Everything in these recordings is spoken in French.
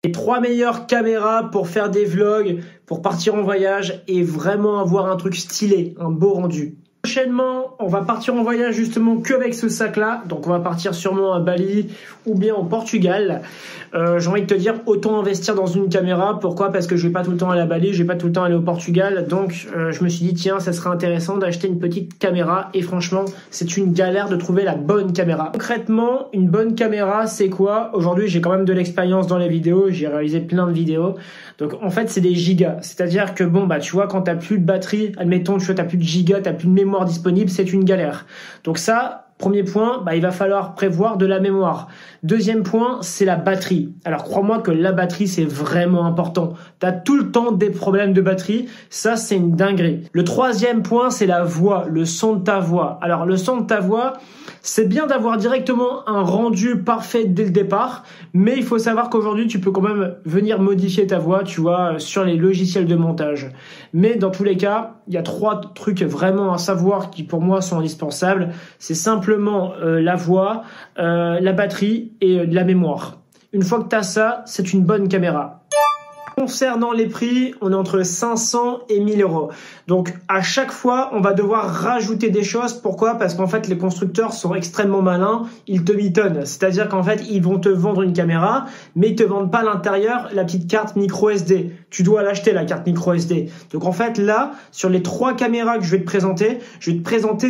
Les 3 meilleures caméras pour faire des vlogs, pour partir en voyage et vraiment avoir un truc stylé, un beau rendu. Prochainement, on va partir en voyage justement qu'avec ce sac-là. Donc on va partir sûrement à Bali ou bien au Portugal. J'ai envie de te dire, autant investir dans une caméra. Pourquoi? Parce que je vais pas tout le temps aller à Bali, je vais pas tout le temps aller au Portugal. Donc je me suis dit, tiens, ça serait intéressant d'acheter une petite caméra. Et franchement, c'est une galère de trouver la bonne caméra. Concrètement, une bonne caméra, c'est quoi? Aujourd'hui, j'ai quand même de l'expérience dans les vidéos. J'ai réalisé plein de vidéos. Donc en fait, c'est des gigas. C'est-à-dire que bon, bah tu vois, quand t'as plus de batterie, admettons, tu vois, t'as plus de gigas, t'as plus de mémoire disponible, c'est une galère. Donc ça, premier point, bah, il va falloir prévoir de la mémoire. Deuxième point, c'est la batterie. Alors crois-moi que la batterie, c'est vraiment important. T'as tout le temps des problèmes de batterie. Ça, c'est une dinguerie. Le troisième point, c'est la voix, le son de ta voix. Alors le son de ta voix, c'est bien d'avoir directement un rendu parfait dès le départ, mais il faut savoir qu'aujourd'hui, tu peux quand même venir modifier ta voix, tu vois, sur les logiciels de montage. Mais dans tous les cas, il y a 3 trucs vraiment à savoir qui pour moi sont indispensables. C'est simplement la voix, la batterie et la mémoire. Une fois que tu as ça, c'est une bonne caméra. Concernant les prix, on est entre 500 et 1000 euros. Donc, à chaque fois, on va devoir rajouter des choses. Pourquoi? Parce qu'en fait, les constructeurs sont extrêmement malins. Ils te mitonnent. C'est-à-dire qu'en fait, ils vont te vendre une caméra, mais ils te vendent pas à l'intérieur la petite carte micro SD. Tu dois l'acheter, la carte micro SD. Donc, en fait, là, sur les 3 caméras que je vais te présenter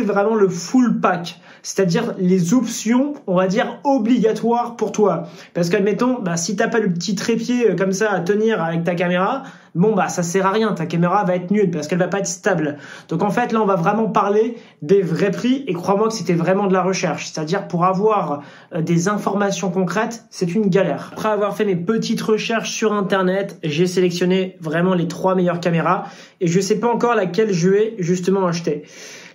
vraiment le full pack. C'est-à-dire les options, on va dire, obligatoires pour toi. Parce qu'admettons, bah, si t'as pas le petit trépied comme ça à tenir avec ta caméra, bon bah ça sert à rien, ta caméra va être nulle parce qu'elle va pas être stable. Donc en fait là on va vraiment parler des vrais prix et crois-moi que c'était vraiment de la recherche, c'est-à-dire pour avoir des informations concrètes, c'est une galère. Après avoir fait mes petites recherches sur internet, j'ai sélectionné vraiment les 3 meilleures caméras et je sais pas encore laquelle je vais justement acheter.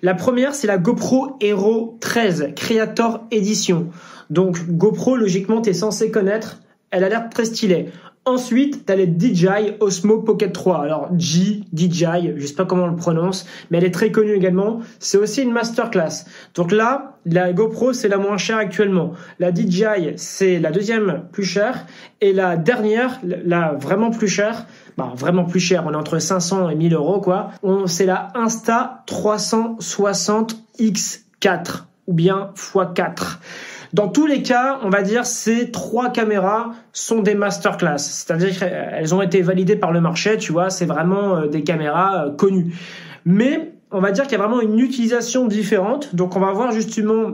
La première, c'est la GoPro Hero 13 Creator Edition. Donc GoPro, logiquement, tu es censé connaître. Elle a l'air très stylée. Ensuite, tu as les DJI Osmo Pocket 3. Alors DJI, je sais pas comment on le prononce, mais elle est très connue également. C'est aussi une masterclass. Donc là, la GoPro, c'est la moins chère actuellement. La DJI, c'est la deuxième plus chère. Et la dernière, la vraiment plus chère, vraiment plus chère, on est entre 500 et 1000 euros, quoi. C'est la Insta360 X4 ou bien x4. Dans tous les cas, on va dire ces 3 caméras sont des masterclass. C'est-à-dire qu'elles ont été validées par le marché, tu vois, c'est vraiment des caméras connues. Mais on va dire qu'il y a vraiment une utilisation différente. Donc on va voir justement,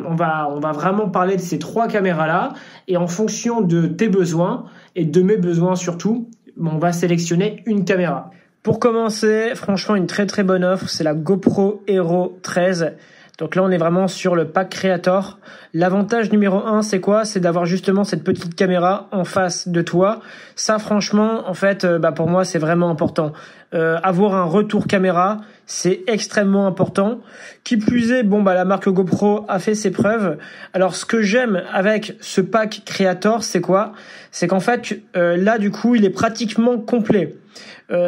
on va vraiment parler de ces 3 caméras-là. Et en fonction de tes besoins et de mes besoins surtout, on va sélectionner une caméra. Pour commencer, franchement, une très très bonne offre, c'est la GoPro Hero 13. Donc là, on est vraiment sur le pack Creator. L'avantage numéro 1, c'est quoi? C'est d'avoir justement cette petite caméra en face de toi. Ça, franchement, en fait, pour moi, c'est vraiment important. Avoir un retour caméra, c'est extrêmement important. Qui plus est, la marque GoPro a fait ses preuves. Alors, ce que j'aime avec ce pack Creator, c'est quoi? C'est qu'en fait, là, du coup, il est pratiquement complet.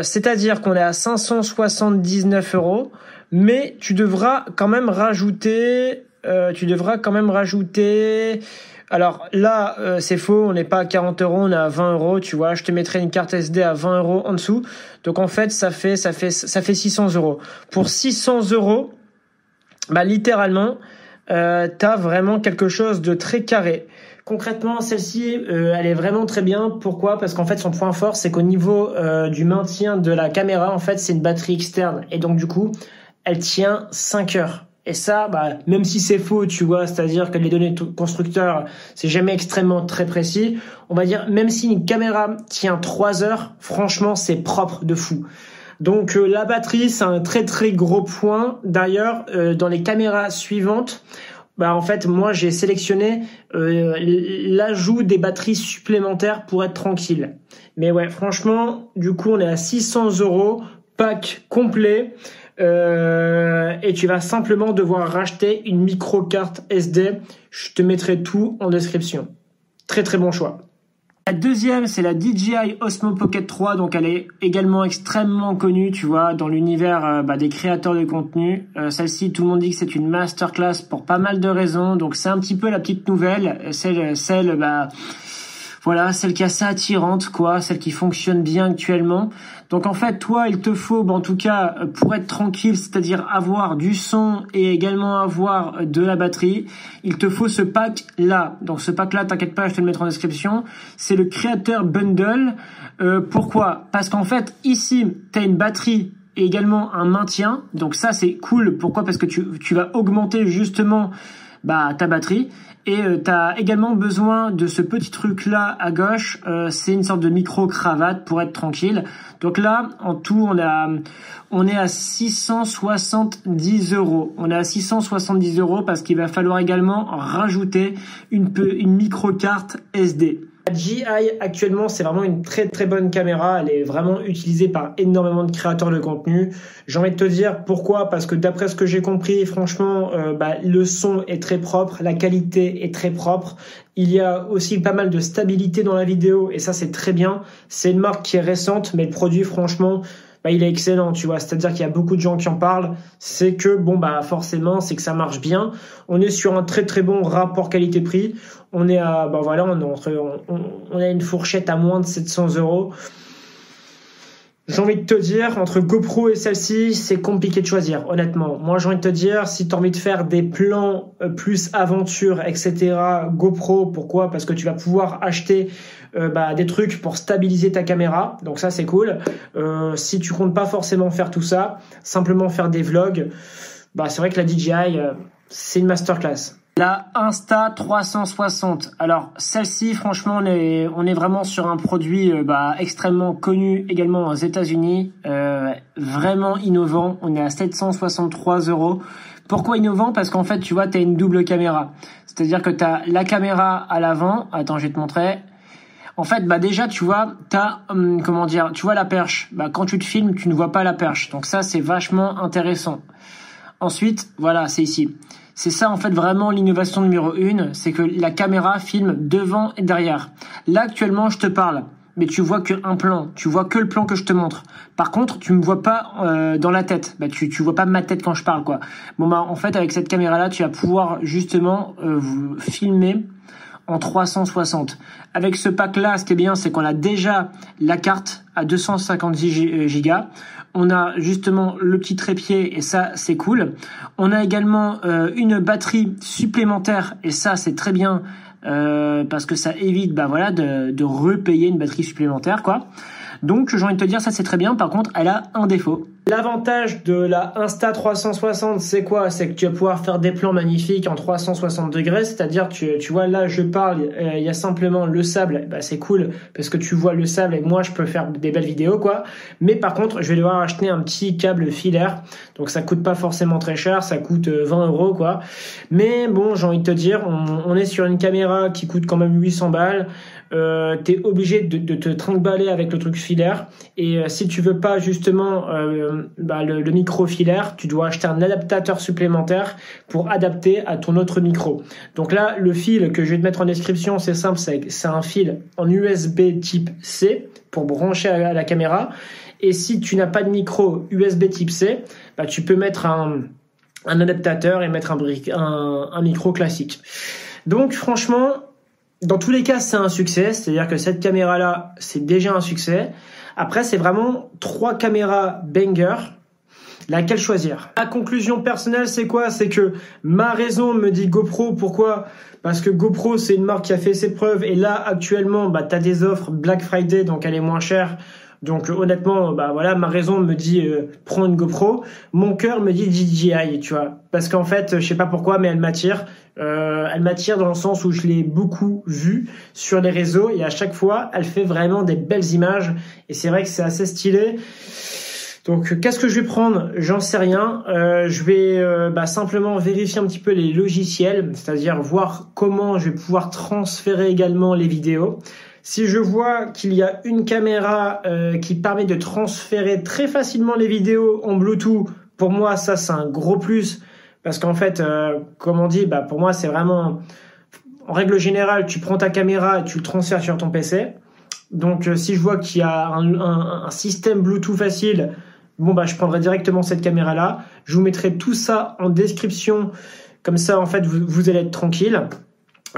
C'est-à-dire qu'on est à 579 euros. Mais tu devras quand même rajouter. Alors là, c'est faux. On n'est pas à 40 euros, on est à 20 euros. Tu vois, je te mettrai une carte SD à 20 euros en dessous. Donc en fait, ça fait 600 euros. Pour 600 euros, littéralement, t'as vraiment quelque chose de très carré. Concrètement, celle-ci, elle est vraiment très bien. Pourquoi? Parce qu'en fait, son point fort, c'est qu'au niveau du maintien de la caméra, en fait, c'est une batterie externe. Et donc, du coup, elle tient 5 heures. Et ça, même si c'est faux, tu vois, c'est-à-dire que les données constructeurs, c'est jamais extrêmement très précis. On va dire, même si une caméra tient 3 heures, franchement, c'est propre de fou. Donc, la batterie, c'est un très, très gros point. D'ailleurs, dans les caméras suivantes, en fait, moi, j'ai sélectionné l'ajout des batteries supplémentaires pour être tranquille. Mais ouais, franchement, du coup, on est à 600 euros, pack complet. Et tu vas simplement devoir racheter une micro-carte SD. Je te mettrai tout en description. Très très bon choix. La deuxième, c'est la DJI Osmo Pocket 3. Donc elle est également extrêmement connue, tu vois, dans l'univers des créateurs de contenu. Celle-ci, tout le monde dit que c'est une masterclass pour pas mal de raisons. Donc c'est un petit peu la petite nouvelle, Voilà, celle qui est assez attirante, quoi, celle qui fonctionne bien actuellement. Donc en fait, toi, il te faut, en tout cas, pour être tranquille, c'est-à-dire avoir du son et également avoir de la batterie, il te faut ce pack-là. Donc ce pack-là, t'inquiète pas, je te le mettrai en description. C'est le Creator Bundle. Pourquoi? Parce qu'en fait, ici, tu as une batterie et également un maintien. Donc ça, c'est cool. Pourquoi? Parce que tu vas augmenter justement ta batterie. Et tu as également besoin de ce petit truc là à gauche, c'est une sorte de micro-cravate pour être tranquille. Donc là, en tout, on est à 670 €. On est à 670 € parce qu'il va falloir également rajouter une micro-carte SD. La DJI actuellement, c'est vraiment une très très bonne caméra. Elle est vraiment utilisée par énormément de créateurs de contenu. J'ai envie de te dire pourquoi, parce que d'après ce que j'ai compris, franchement, le son est très propre, la qualité est très propre. Il y a aussi pas mal de stabilité dans la vidéo et ça c'est très bien. C'est une marque qui est récente, mais le produit franchement, il est excellent, tu vois. C'est-à-dire qu'il y a beaucoup de gens qui en parlent. C'est que, forcément, c'est que ça marche bien. On est sur un très, très bon rapport qualité-prix. On est à, on a une fourchette à moins de 700 €. J'ai envie de te dire, entre GoPro et celle-ci, c'est compliqué de choisir, honnêtement. Moi, j'ai envie de te dire, si tu as envie de faire des plans plus aventure, etc., GoPro, pourquoi? Parce que tu vas pouvoir acheter des trucs pour stabiliser ta caméra. Donc ça, c'est cool. Si tu comptes pas forcément faire tout ça, simplement faire des vlogs, c'est vrai que la DJI, c'est une masterclass. La Insta360. Alors celle-ci, franchement, on est vraiment sur un produit extrêmement connu également aux États-Unis, vraiment innovant. On est à 763 €. Pourquoi innovant? Parce qu'en fait, tu vois, tu as une double caméra. C'est-à-dire que tu as la caméra à l'avant. Attends, je vais te montrer. En fait, déjà, tu vois, tu vois la perche. Quand tu te filmes, tu ne vois pas la perche. Donc ça, c'est vachement intéressant. Ensuite, voilà, c'est ici. C'est ça, en fait, vraiment l'innovation numéro 1, c'est que la caméra filme devant et derrière. Là, actuellement, je te parle, mais tu vois qu'un plan. Tu vois que le plan que je te montre. Par contre, tu me vois pas dans la tête. Tu vois pas ma tête quand je parle, quoi. En fait, avec cette caméra-là, tu vas pouvoir justement filmer en 360. Avec ce pack-là, ce qui est bien, c'est qu'on a déjà la carte à 256 Go. On a justement le petit trépied et ça, c'est cool. On a également une batterie supplémentaire et ça, c'est très bien parce que ça évite de repayer une batterie supplémentaire, quoi. Donc, j'ai envie de te dire, ça, c'est très bien. Par contre, elle a un défaut. L'avantage de la Insta360, c'est quoi? C'est que tu vas pouvoir faire des plans magnifiques en 360 degrés, c'est-à-dire que tu vois, là, je parle, il y a simplement le sable, c'est cool, parce que tu vois le sable et moi, je peux faire des belles vidéos, quoi. Mais par contre, je vais devoir acheter un petit câble filaire, donc ça coûte pas forcément très cher, ça coûte 20 €, quoi. Mais bon, j'ai envie de te dire, on est sur une caméra qui coûte quand même 800 balles, t'es obligé de te trimballer avec le truc filaire, et si tu veux pas justement le micro filaire, tu dois acheter un adaptateur supplémentaire pour adapter à ton autre micro. Donc là, le fil que je vais te mettre en description, c'est simple, c'est un fil en USB type C pour brancher à la caméra. Et si tu n'as pas de micro USB type C, tu peux mettre un adaptateur et mettre un micro classique. Donc franchement, dans tous les cas, c'est un succès. C'est-à-dire que cette caméra-là, c'est déjà un succès. Après, c'est vraiment 3 caméras banger. Laquelle choisir? La conclusion personnelle, c'est quoi? C'est que ma raison me dit GoPro. Pourquoi? Parce que GoPro, c'est une marque qui a fait ses preuves. Et là, actuellement, t'as des offres Black Friday, donc elle est moins chère. Donc honnêtement, ma raison me dit prends une GoPro. Mon cœur me dit DJI, tu vois. Parce qu'en fait, je sais pas pourquoi, mais elle m'attire. Elle m'attire dans le sens où je l'ai beaucoup vue sur les réseaux et à chaque fois, elle fait vraiment des belles images. Et c'est vrai que c'est assez stylé. Donc, qu'est-ce que je vais prendre? J'en sais rien. Je vais simplement vérifier un petit peu les logiciels, c'est-à-dire voir comment je vais pouvoir transférer également les vidéos. Si je vois qu'il y a une caméra qui permet de transférer très facilement les vidéos en Bluetooth, pour moi, ça, c'est un gros plus. Parce qu'en fait, comme on dit, pour moi, c'est vraiment... En règle générale, tu prends ta caméra et tu le transfères sur ton PC. Donc, si je vois qu'il y a un système Bluetooth facile, je prendrai directement cette caméra-là. Je vous mettrai tout ça en description. Comme ça, en fait, vous allez être tranquille.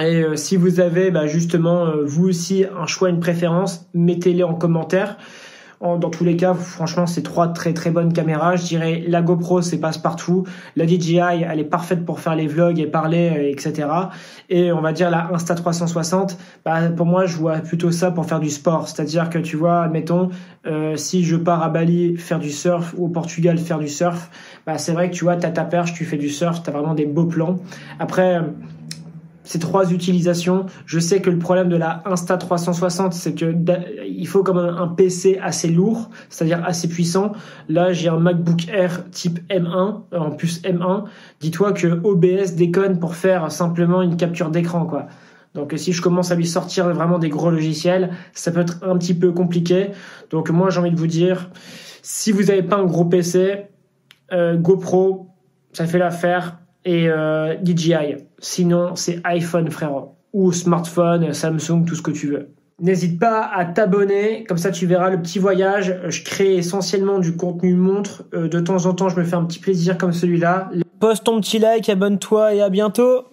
Et si vous avez justement vous aussi un choix, une préférence, mettez-les en commentaire. Dans tous les cas, franchement, c'est 3 très très bonnes caméras. Je dirais la GoPro, c'est passe-partout. La DJI, elle est parfaite pour faire les vlogs et parler, etc. Et on va dire la Insta360, pour moi, je vois plutôt ça pour faire du sport. C'est-à-dire que tu vois, admettons, si je pars à Bali faire du surf ou au Portugal faire du surf, c'est vrai que tu vois, t'as ta perche, tu fais du surf, t'as vraiment des beaux plans. Après, ces 3 utilisations, je sais que le problème de la Insta360, c'est que il faut comme un PC assez lourd, c'est-à-dire assez puissant. Là, j'ai un MacBook Air type M1, en plus M1. Dis-toi que OBS déconne pour faire simplement une capture d'écran, quoi. Donc, si je commence à lui sortir vraiment des gros logiciels, ça peut être un petit peu compliqué. Donc, moi, j'ai envie de vous dire, si vous n'avez pas un gros PC, GoPro, ça fait l'affaire. Et DJI. Sinon, c'est iPhone, frérot. Ou smartphone, Samsung, tout ce que tu veux. N'hésite pas à t'abonner, comme ça tu verras le petit voyage. Je crée essentiellement du contenu montre. De temps en temps, je me fais un petit plaisir comme celui-là. Poste ton petit like, abonne-toi et à bientôt.